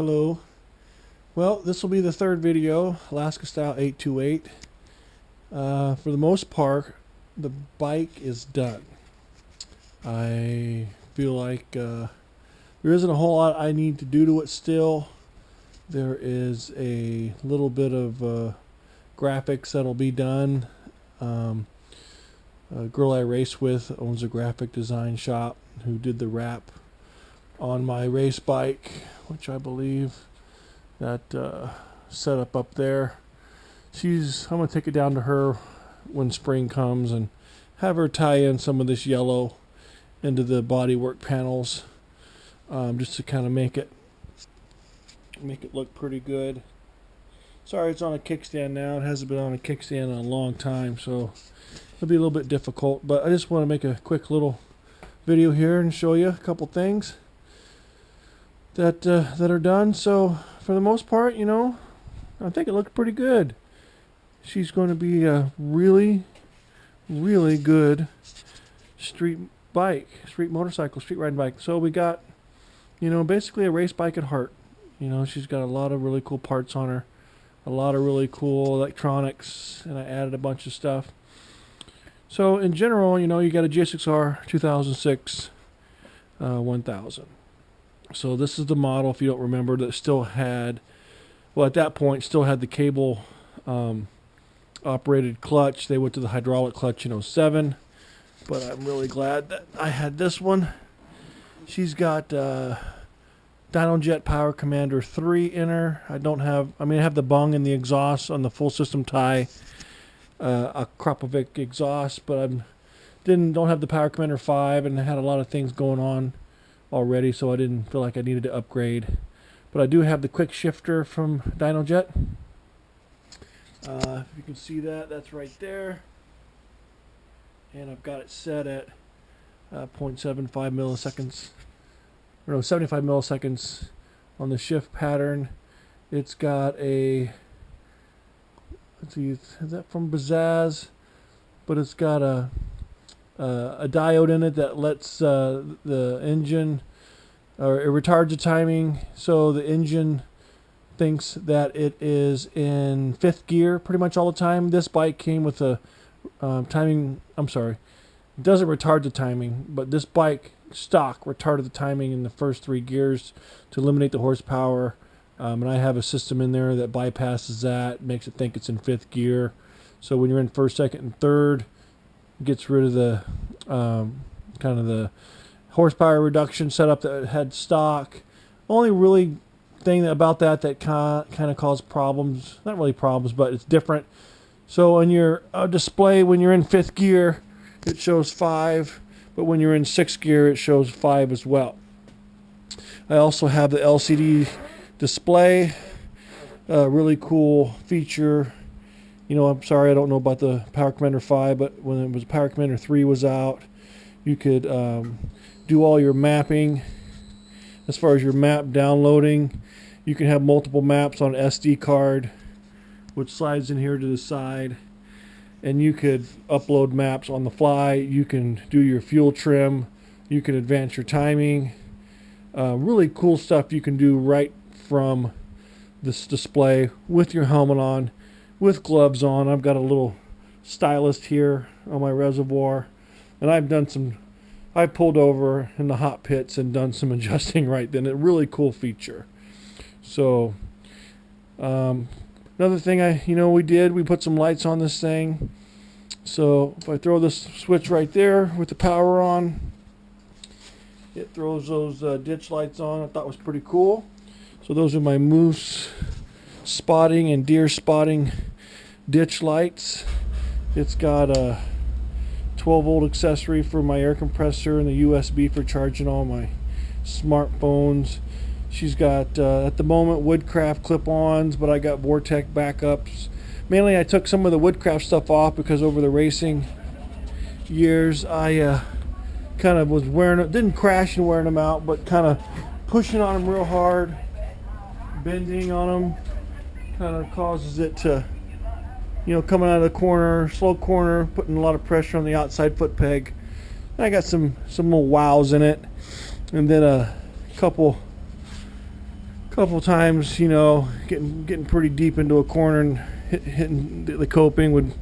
Hello. Well, this will be the third video, Alaskastyle828. For the most part, the bike is done. I feel like there isn't a whole lot I need to do to it still. There is a little bit of graphics that'll be done. A girl I race with owns a graphic design shop who did the wrap on my race bike, which I believe that setup up there. I'm gonna take it down to her when spring comes and have her tie in some of this yellow into the bodywork panels, just to kind of make it look pretty good. Sorry, it's on a kickstand now. It hasn't been on a kickstand in a long time, so it'll be a little bit difficult. But I just want to make a quick little video here and show you a couple things that are done. So for the most part, you know, I think it looked pretty good. She's going to be a really good street motorcycle, street riding bike. So we got, you know, basically a race bike at heart. You know, she's got a lot of really cool parts on her, a lot of really cool electronics, and I added a bunch of stuff. So in general, you know, you got a GSXR 2006 1000. So this is the model, if you don't remember, that still had, well, at that point, still had the cable operated clutch. They went to the hydraulic clutch in 07, but I'm really glad that I had this one. She's got Dynojet Power Commander 3 in her. I have the bung and the exhaust on the full system tie Akrapovic exhaust, but don't have the Power Commander 5, and I had a lot of things going on already, so I didn't feel like I needed to upgrade. But I do have the quick shifter from Dynojet. If you can see that, that's right there. And I've got it set at 0.75 milliseconds, or no, 75 milliseconds on the shift pattern. It's got a, let's see, is that from Bazzaz? But it's got a diode in it that lets the engine, or it retards the timing, so the engine thinks that it is in 5th gear pretty much all the time. This bike came with a timing, it doesn't retard the timing, but this bike stock retarded the timing in the first 3 gears to eliminate the horsepower, and I have a system in there that bypasses that, makes it think it's in 5th gear. So when you're in 1st, 2nd, and 3rd, gets rid of the kind of the horsepower reduction setup that it had stock. Only really thing about that kind of caused problems, not really problems, but it's different. So on your display, when you're in 5th gear, it shows 5, but when you're in 6th gear, it shows 5 as well. I also have the LCD display, really cool feature. You know, I'm sorry, I don't know about the Power Commander 5, but when it was Power Commander 3 was out, you could do all your mapping. As far as your map downloading, you can have multiple maps on SD card, which slides in here to the side, and you could upload maps on the fly. You can do your fuel trim. You can advance your timing. Really cool stuff you can do right from this display with your helmet on, with gloves on. I've got a little stylus here on my reservoir, and I pulled over in the hot pits and done some adjusting right then. A really cool feature. So another thing we put some lights on this thing. So if I throw this switch right there with the power on, it throws those ditch lights on. I thought was pretty cool. So those are my moose spotting and deer spotting ditch lights. It's got a 12-volt accessory for my air compressor and the USB for charging all my smartphones. She's got at the moment Woodcraft clip-ons, but I got Vortex backups. Mainly I took some of the Woodcraft stuff off because over the racing years I kind of was wearing it, didn't crash and wearing them out, but kind of pushing on them real hard, bending on them, kind of causes it to, you know, coming out of the corner, slow corner, putting a lot of pressure on the outside foot peg. And I got some little wows in it, and then a couple couple times, you know, getting pretty deep into a corner and hitting the coping would,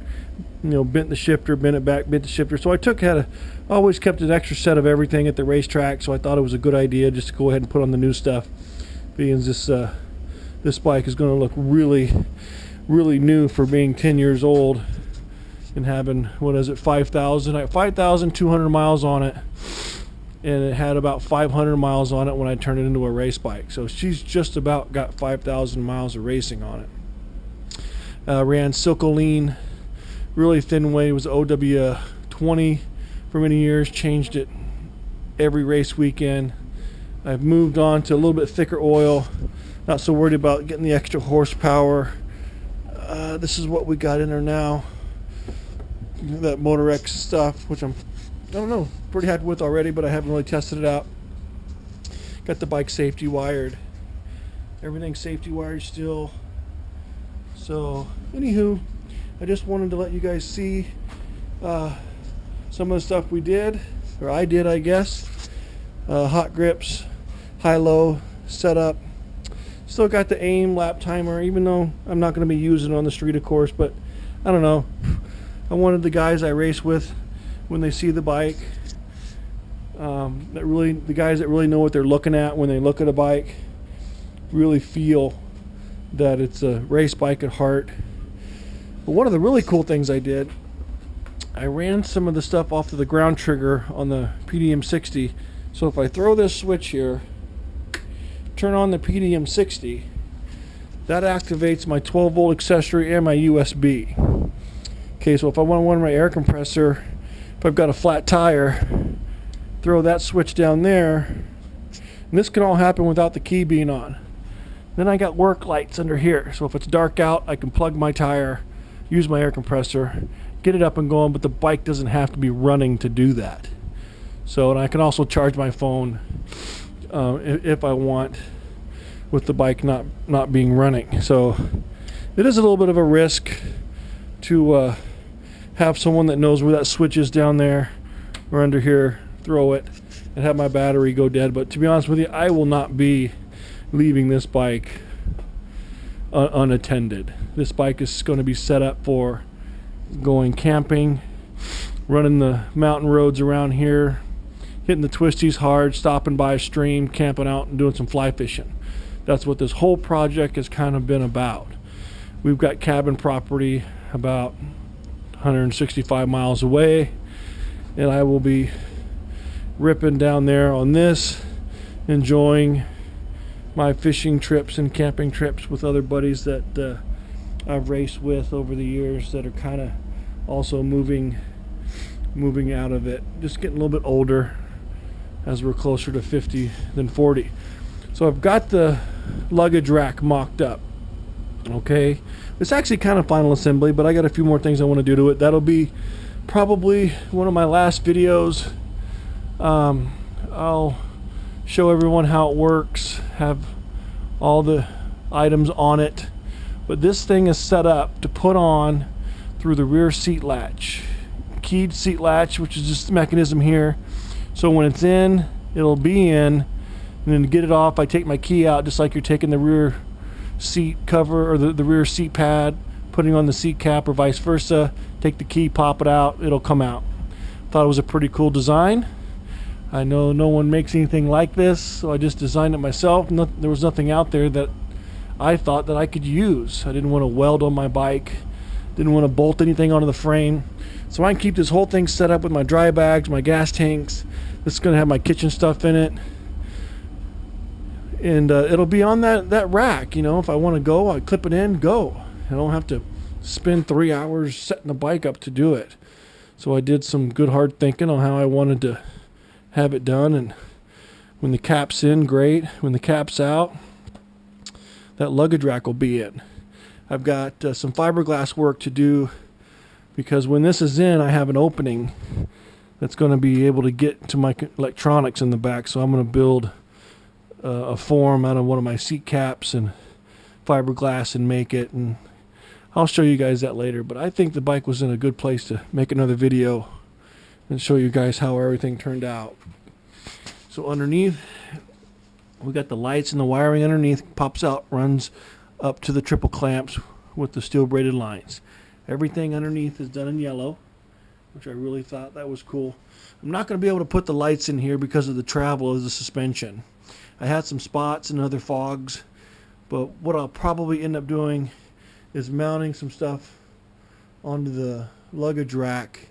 you know, bent the shifter, bent it back, bent the shifter. So I always kept an extra set of everything at the racetrack. So I thought it was a good idea just to go ahead and put on the new stuff, being this bike is going to look really, really new for being 10 years old and having, what is it, 5,200 miles on it. And it had about 500 miles on it when I turned it into a race bike. So she's just about got 5,000 miles of racing on it. Ran Silcoline, really thin weight. It was OW20 for many years. Changed it every race weekend. I've moved on to a little bit thicker oil. Not so worried about getting the extra horsepower. This is what we got in there now. That Motor X stuff, which I don't know, pretty happy with already, but I haven't really tested it out. Got the bike safety wired. Everything's safety wired still. So, anywho, I just wanted to let you guys see some of the stuff we did, or I did, I guess. Hot grips, high-low setup. Still got the aim lap timer, even though I'm not going to be using it on the street, of course, but I don't know. I wanted the guys I race with, when they see the bike, the guys that really know what they're looking at when they look at a bike, really feel that it's a race bike at heart. But one of the really cool things I did, I ran some of the stuff off of the ground trigger on the PDM 60. So if I throw this switch here, turn on the PDM 60, that activates my 12 volt accessory and my USB. Okay, so if I want to run my air compressor, if I've got a flat tire, throw that switch down there, and this can all happen without the key being on. Then I got work lights under here, so if it's dark out, I can plug my tire, use my air compressor, get it up and going, but the bike doesn't have to be running to do that. So, and I can also charge my phone if I want, with the bike not being running. So it is a little bit of a risk to have someone that knows where that switch is down there or under here, throw it and have my battery go dead. But to be honest with you, I will not be leaving this bike unattended. This bike is going to be set up for going camping, running the mountain roads around here, hitting the twisties hard, stopping by a stream, camping out and doing some fly fishing. That's what this whole project has kind of been about. We've got cabin property about 165 miles away, and I will be ripping down there on this, enjoying my fishing trips and camping trips with other buddies that I've raced with over the years that are kind of also moving out of it, just getting a little bit older as we're closer to 50 than 40. So I've got the luggage rack mocked up. Okay, it's actually kind of final assembly, but I got a few more things I want to do to it. That'll be probably one of my last videos. I'll show everyone how it works, have all the items on it, but this thing is set up to put on through the rear seat latch, keyed seat latch, which is just the mechanism here. So when it's in, it'll be in, and then to get it off, I take my key out, just like you're taking the rear seat cover or the rear seat pad, putting on the seat cap, or vice versa. Take the key, pop it out, it'll come out. Thought it was a pretty cool design. I know no one makes anything like this, so I just designed it myself. There was nothing out there that I thought that I could use. I didn't want to weld on my bike, didn't want to bolt anything onto the frame, so I can keep this whole thing set up with my dry bags, my gas tanks. This is going to have my kitchen stuff in it, and it'll be on that rack. You know, if I want to go, I clip it in, go. I don't have to spend 3 hours setting the bike up to do it. So I did some good hard thinking on how I wanted to have it done, and when the cap's in, great. When the cap's out, that luggage rack will be in. I've got some fiberglass work to do, because when this is in, I have an opening that's going to be able to get to my electronics in the back. So I'm going to build a form out of one of my seat caps and fiberglass and make it, and I'll show you guys that later. But I think the bike was in a good place to make another video and show you guys how everything turned out. So underneath, We got the lights and the wiring underneath, pops out, runs up to the triple clamps with the steel braided lines. Everything underneath is done in yellow, which I really thought that was cool. I'm not going to be able to put the lights in here because of the travel of the suspension. I had some spots and other fogs, but what I'll probably end up doing is mounting some stuff onto the luggage rack,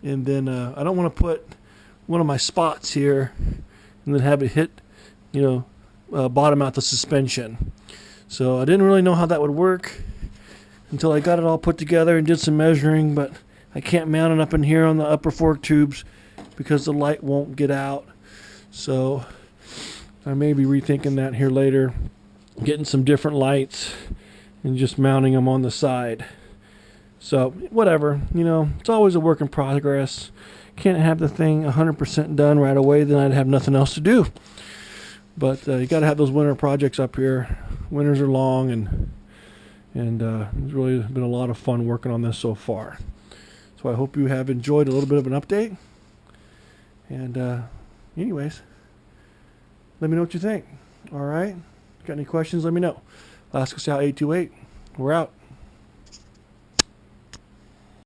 and then I don't want to put one of my spots here and then have it hit, bottom out the suspension. So I didn't really know how that would work until I got it all put together and did some measuring, but I can't mount it up in here on the upper fork tubes because the light won't get out. So I may be rethinking that here later, getting some different lights and just mounting them on the side. So whatever, it's always a work in progress. Can't have the thing 100% done right away, then I'd have nothing else to do. But you got to have those winter projects up here. Winters are long, and it's really been a lot of fun working on this so far. So I hope you have enjoyed a little bit of an update. And anyways, let me know what you think. All right? Got any questions, let me know. Alaskastyle828. We're out.